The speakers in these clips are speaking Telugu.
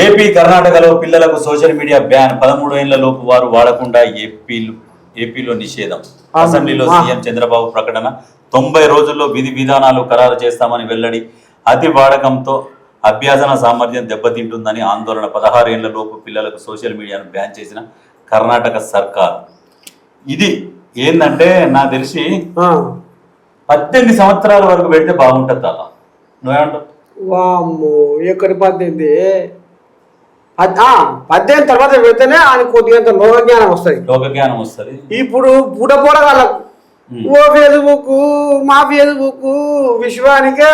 ఏపీ కర్ణాటకలో పిల్లలకు సోషల్ మీడియా బ్యాన్ 13 ఏళ్ల లోపు వారు వాడకుండా ఏపీలో నిషేధం. అసెంబ్లీలో సీఎం చంద్రబాబు ప్రకటన 90 రోజుల్లో విధి విధానాలు ఖరారు చేస్తామని వెల్లడి. అతి వాడకంతో అభ్యాసన సామర్థ్యం దెబ్బతింటుందని ఆందోళన. 16 ఏళ్ల లోపు పిల్లలకు సోషల్ మీడియాను బ్యాన్ చేసిన కర్ణాటక సర్కార్. ఇది ఏంటంటే నాకు తెలిసి 18 సంవత్సరాల వరకు పెడితే బాగుంటుంది తాత. నువ్వేమంటావు? వామ్మో ఎక్కడి 18 తర్వాత పెడితేనే ఆయన కొద్దిగా లోకజ్ఞానం వస్తుంది. ఇప్పుడు బుడపోరగాళ్ళకు ఓ ఫేస్బుక్ మా ఫేస్బుక్ విశ్వానికే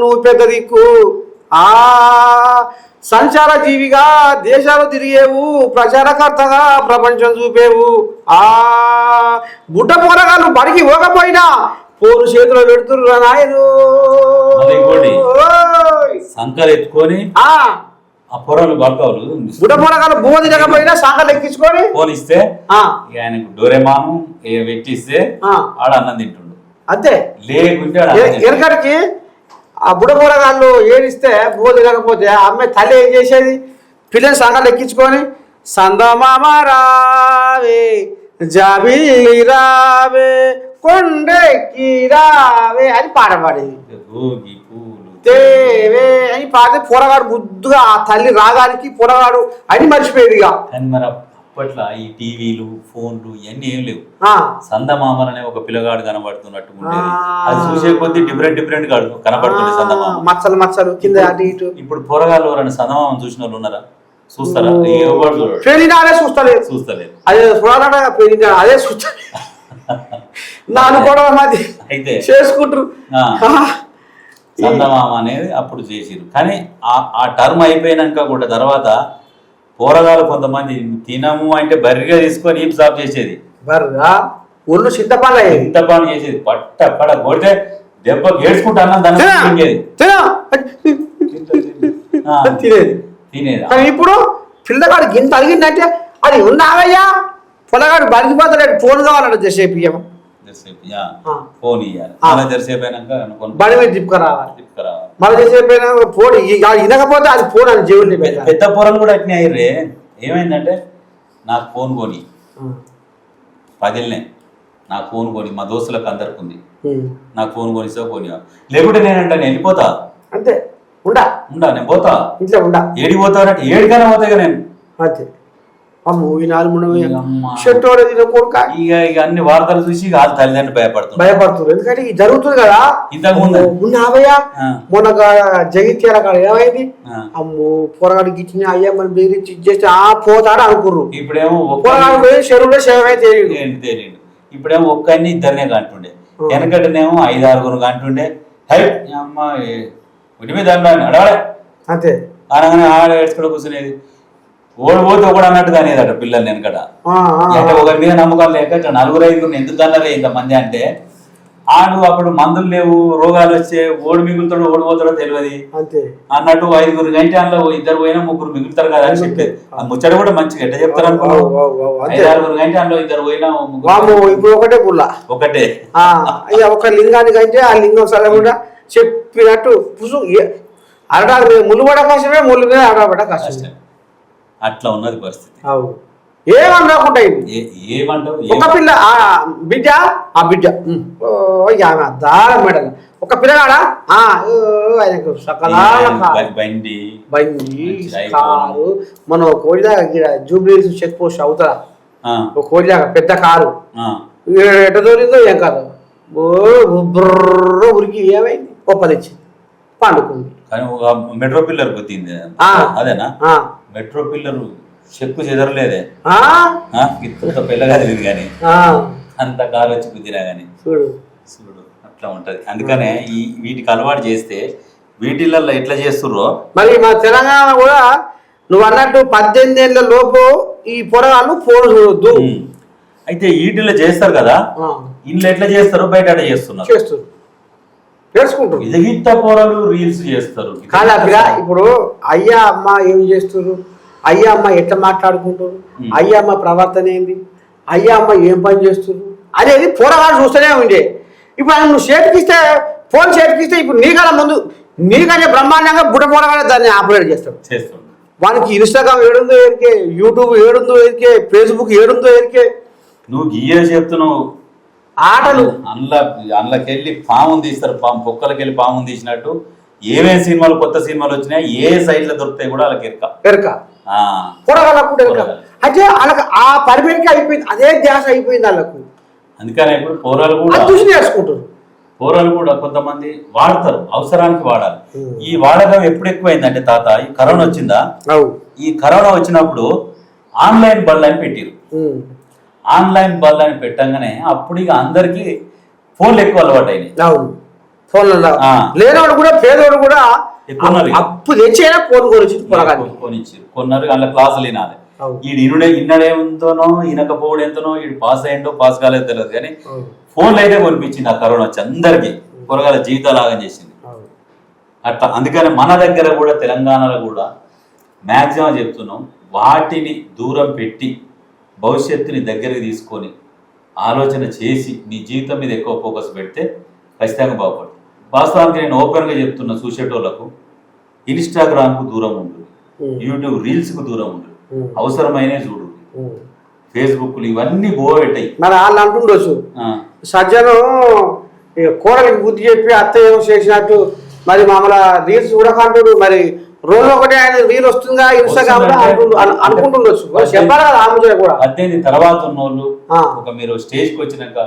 నువ్వు పెద్ద దిక్కు. సంచార జీవిగా దేశాలు తిరిగేవు, ప్రచారకర్తగా ప్రపంచం చూపేవు. బుడ్డ పోరగాళ్ళు బడికి పోకపోయినా పోరు చేతిలో పెడుతుర్రు నాయను. సంకలు ఎత్తుకొని బుడ్డ పోరగాళ్ళు భూమ తినకపోయినా సంకలు ఎక్కించుకొని ఫోన్ ఇస్తే ఆయనకు డోరేమాను పెట్టిస్తే ఆడ అన్నం తింటుండు. అంతే లేకుంటే ఎరకడికి ఆ బుడ్డ పోరగాళ్ళు ఏడిస్తే భూమ తినకపోతే అమ్మాయి తల్లి ఏం చేసేది? పిల్లలు సంకలు ఎక్కించుకొని సందమామ రావే జాబిలి రావే కొండెక్కి రావే అని పాట పాడేది. తేవే అని పాడితే పోరగాడు బుద్దుగా ఆ తల్లి రాగానికి పోరగాడు అని మర్చిపోయేది. అప్పట్లో ఈ టీవీలు ఫోన్లు ఇవన్నీ ఏం లేవు. సందమామలనే ఒక పిల్లగాడు కనబడుతున్నట్టు ఉండేది. అది చూసే కొద్దీ డిఫరెంట్ కనబడుతుంది సందమామ. మచ్చలు కింద అటు ఇటు. ఇప్పుడు పోరగాళ్ళు ఎవరైనా సందమామం చూసిన వాళ్ళు ఉన్నారా? చూస్తారా? చూస్తలేదు. అదే అదే చూస్తా నాను కూడా మధ్య అయితే చేసుకుంటారు. సందమామ అనేది అప్పుడు చేసిరు. కానీ ఆ టర్మ్ అయిపోయినాక కూడా తర్వాత పోరగాలు కొంతమంది తినము అంటే బర్రిగా తీసుకొని ఈప్ సాఫ్ చేసేది. బర్గా ఒళ్ళు చింతపండు చేసేది. పడ కొడితే దెబ్బ గేడ్చుకుంటా అన్నం దాన్ని తినేది. కానీ ఇప్పుడు పిల్లగాడు గింత అడిగిందంటే అది ఉన్నావయ్యా పొలగాడు బలిగిపోతాడు. ఫోన్ కావాలంటే జసేపు ఫోన్ ఇవ్వాలి. అలా జరసేపు అయినాక బడి మీద దిప్పుకరావాలి. మళ్ళీ జరసేపు అయినా ఫోన్ వినకపోతే అది ఫోన్ అని జేబులు. పెద్ద పొరలు కూడా అట్నే అయ్యే. ఏమైందంటే నాకు ఫోన్ కొని 10 నాకు ఫోన్ కొని మా దోస్తులకు అందరికి ఉంది. నాకు ఫోన్ కొనిస్తా కొని లేకుంటే నేనంటే నేను వెళ్ళిపోతా. అంతే ఉండా నేను పోతా. ఇంట్లో ఉండా. ఏడికి పోతానంటే ఏడికైనా పోతాయి నేను. అంతే ఇక అన్ని వార్తలు చూసి వాళ్ళ తల్లిదండ్రులు భయపడుతున్నారు. ఎందుకంటే ఇది జరుగుతుంది కదా. ఇంతకుముందు ఉన్నావయ్యా మొన్న జగిత్యాల కాడ ఏమైంది? అమ్మో పొరగాడు గిచ్చిన అయ్యా మనం బెదిరించి ఇచ్చేసి పోతాడు అనుకుర్రు. ఇప్పుడేమో పొరగాడు పోయి చెరువులో సేవమే తెలియదు. ఇప్పుడేమో ఒక్కరిని ఇద్దరినే కంటుండే. వెనకటనేమో 5-6 కంటుండే. అమ్మ ఒడి మీద అడవాడే అంతే అనగానే ఆడ ఏడ్చుకుంటూ కూర్చునేది. ఓడిపోతే ఒకడు అన్నట్టు కానేదట పిల్లలు వెనకట. అంటే ఒకరి మీద నమ్మకాలు లేక 4-5 ఎందుకు అన్నారే ఇంతమంది అంటే అప్పుడు మందులు లేవు, రోగాలు వచ్చే ఓడి మిగులుతాడో ఓడిపోతాడో తెలియదు అన్నట్టు 5 గంటల్లో 2 పోయినా 3 మిగులుతారు కదా అని చెప్పేది. ఆ ముచ్చట కూడా మంచిగా ఎట్లా చెప్తారు అనుకున్నావు? 5-6 గంటల్లో 2 పోయినా ఇప్పుడు ఒకటే ఒక లింగానికి అంటే ఆ లింగం సరే కూడా చెప్పినట్టు అరడారు ముళ్ళుపడ కష్టమే, ముళ్ళు మీద అరడబడ్డ కష్టమే. అట్లా ఉన్నది పరిస్థితి. ఏమనుకుంటా ఏమంటావు? ఒక పిల్ల బిడ్డ దారం మెడల్ ఒక పిల్లగాడా ఆయనకు సకల బండి కారు. మన కోడిదాకా జూబ్లీస్ చెక్ పోస్ట్ అవుతా ఒక కోడిదాకా పెద్ద కారు ఎట దొరిందో ఏం కాదు. ఉరికి ఏమైంది? తెచ్చి పండుకుంది. మెట్రో పిల్లర్ గుద్దింది. అదేనా? మెట్రో పిల్లరు చెక్కు చెదరలేదే. పిల్లగా తెలియదు కానీ అంత కారు వచ్చి గుద్దినా గానీ చూడు అట్లా ఉంటది. అందుకనే వీటికి అలవాటు చేస్తే వీటిల్లో ఎట్లా చేస్తుర్రో మరి మా తెలంగాణ కూడా నువ్వు అన్నట్టు 18 ఏళ్ల లోపు ఈ పొరగాళ్ళు ఫోన్ చూడొద్దు. అయితే వీటిల్లో చేస్తారు కదా, ఇల్లు ఎట్లా చేస్తారు బయట ఎట్లా చేస్తున్నారు తెలుసుకుంటారు. ఇది పొరలు రీల్స్ చేస్తారు కాదా? ఇప్పుడు అయ్యా అమ్మ ఏం చేస్తున్నారు, అయ్యా అమ్మ ఎట్లా మాట్లాడుకుంటారు, అయ్యా అమ్మ ప్రవర్తన ఏంది, అయ్యా అమ్మ ఏం పని చేస్తున్నారు అనేది పోరగాడు చూస్తూనే ఉండే. ఇప్పుడు నువ్వు చేతికిస్తే ఫోన్ చేతికిస్తే ఇప్పుడు నీకన్నా ముందు నీకంటే బ్రహ్మాండంగా బుడ్డ పోరగానే దాన్ని ఆపరేట్ చేస్తాడు. వానికి ఇన్స్టాగ్రామ్ ఏడుందో ఎరికే, యూట్యూబ్ ఏడుందో ఎరికే, ఫేస్బుక్ ఏడుందో ఎరికే. నువ్వు గీయే చెప్తున్నావు ఆటలు అందులోకెళ్ళి పాముని తీస్తారు, పొక్కలకెళ్ళి పాముని తీసినట్టు ఏమేమి సినిమాలు కొత్త సినిమాలు వచ్చినాయి ఏ సైడ్లో దొరుకుతాయి కూడా వాళ్ళకి ఎరక పొరగలకు ఎరక. అయితే వాళ్ళకి ఆ పరిమితికి అయిపోయింది, అదే ధ్యాస అయిపోయింది వాళ్ళకు. అందుకనే ఇప్పుడు పోరాలు కూడా చూసి నేర్చుకుంటారు. పోరాలు కూడా కొంతమంది వాడతారు, అవసరానికి వాడాలి. ఈ వాడకం ఎప్పుడు ఎక్కువైందంటే తాత ఈ కరోనా వచ్చిందా, ఈ కరోనా వచ్చినప్పుడు ఆన్లైన్ బళ్ళు అని పెట్టారు. ఆన్లైన్ బళ్ళు అని పెట్టంగానే అప్పుడు ఇక అందరికి ఫోన్లు ఎక్కువ అలవాటు అయినాయి. ఫోన్లలో లేనివాడు కూడా పేదవాడు కూడా అప్పు తెచ్చైనా ఫోన్ కొనిచ్చారు, కొన్నారు. అందులో క్లాసులు వినాలి. ఈడు ఇన్నడేంతోనో ఇనకపోవడం ఎంతనో ఈడు పాస్ అయ్యిందో పాస్ కాలేదో తెలియదు, కానీ ఫోన్లు అయితే కొనిపించింది ఆ కరోనా వచ్చి అందరికి కూరగాయల జీవితాలాగా చేసింది అట్లా. అందుకని మన దగ్గర కూడా తెలంగాణలో కూడా మ్యాక్సిమం చెప్తున్నాం, వాటిని దూరం పెట్టి భవిష్యత్తుని దగ్గరికి తీసుకొని ఆలోచన చేసి నీ జీవితం మీద ఎక్కువ ఫోకస్ పెడితే ఖచ్చితంగా బాగుపడుతుంది. వాస్తవానికి నేను ఓపెన్గా చెప్తున్నా, చూసేటోళ్లకు ఇన్స్టాగ్రామ్కు దూరం ఉంటుంది, యూట్యూబ్ రీల్స్కు దూరం ఉంటుంది, అవసరమైన చూడు, ఫేస్బుక్లు ఇవన్నీ పోగొట్టాయి. మరి వాళ్ళు అంటుండొచ్చు సజ్జను కోడలికి బుద్ధి చెప్పి అత్త ఏమో చేసినట్టు, మరి మామూలు రీల్స్ చూడకంటుడు, మరి రోజు ఒకటి ఆయన రీల్ వస్తుందా ఇన్స్టాగ్రామ్ అనుకుంటుండొచ్చు. చెప్పాలి కదా ఆమె కూడా. 18 తర్వాత ఉన్నోళ్ళు ఒక మీరు స్టేజ్ కి వచ్చినాక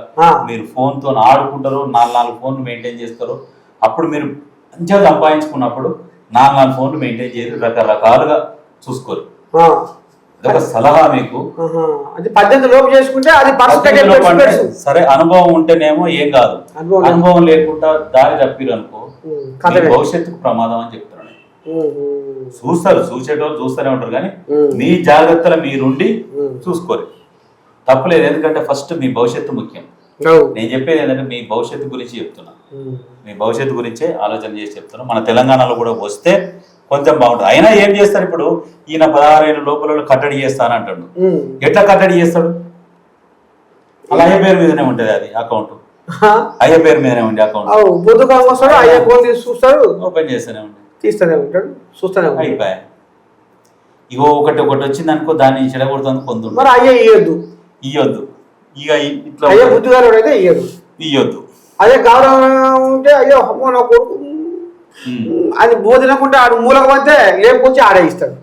మీరు ఫోన్ తో ఆడుకుంటారు, 4 ఫోన్లు మెయింటైన్ చేస్తారు. అప్పుడు మీరు మంచిగా సంపాదించుకున్నప్పుడు 4 ఫోన్లు మెయింటైన్ చేసి రకరకాలుగా చూసుకోరు. ఒక సలహా మీకు, అది 18 లోపు చేసుకుంటే అది సరే. అనుభవం ఉంటేనేమో ఏం కాదు, అనుభవం లేకుండా దారి తప్పిరు అనుకో భవిష్యత్తుకు ప్రమాదం అని చెప్తున్నాను. చూస్తారు, చూసేటోళ్ళు చూస్తూనే ఉంటారు, కానీ మీ జాగ్రత్తలు మీరుండి చూసుకోరు, తప్పలేదు. ఎందుకంటే ఫస్ట్ మీ భవిష్యత్తు ముఖ్యం. నేను చెప్పేది ఏంటంటే మీ భవిష్యత్తు గురించి చెప్తున్నా, మీ భవిష్యత్తు గురించే ఆలోచన చేసి చెప్తున్నా. మన తెలంగాణలో కూడా వస్తే కొంచెం బాగుంటుంది. అయినా ఏం చేస్తారు, ఇప్పుడు ఈయన 16 ఏళ్ళ లోపల కట్టడి చేస్తానంటాడు. ఎట్లా కట్టడి చేస్తాడు? అలా అయ్యే పేరు మీదనే ఉంటుంది అది అకౌంట్, అయ్యే పేరు మీదనే ఉండే అకౌంట్. ఓపెన్ చేస్తూనే ఉండే, తీస్తూనే ఉంటాడు, చూస్తూనే అయిపోయా. ఇగో ఒకటి వచ్చింది అనుకో, దాన్ని చెడగొడుతుంది పొందు. మరి అయ్యే ఇయ్యొద్దు ఇక ఇట్లా అయ్యే బుద్ధిగారు అయితే ఇయ్యొద్దు. అదే గౌరవం ఉంటే అయ్యో అమ్మో నా కొడుకు అది బోధినకుంటే ఆడు మూలకు పోతే లేపుకొచ్చి ఆడే ఇస్తాడు.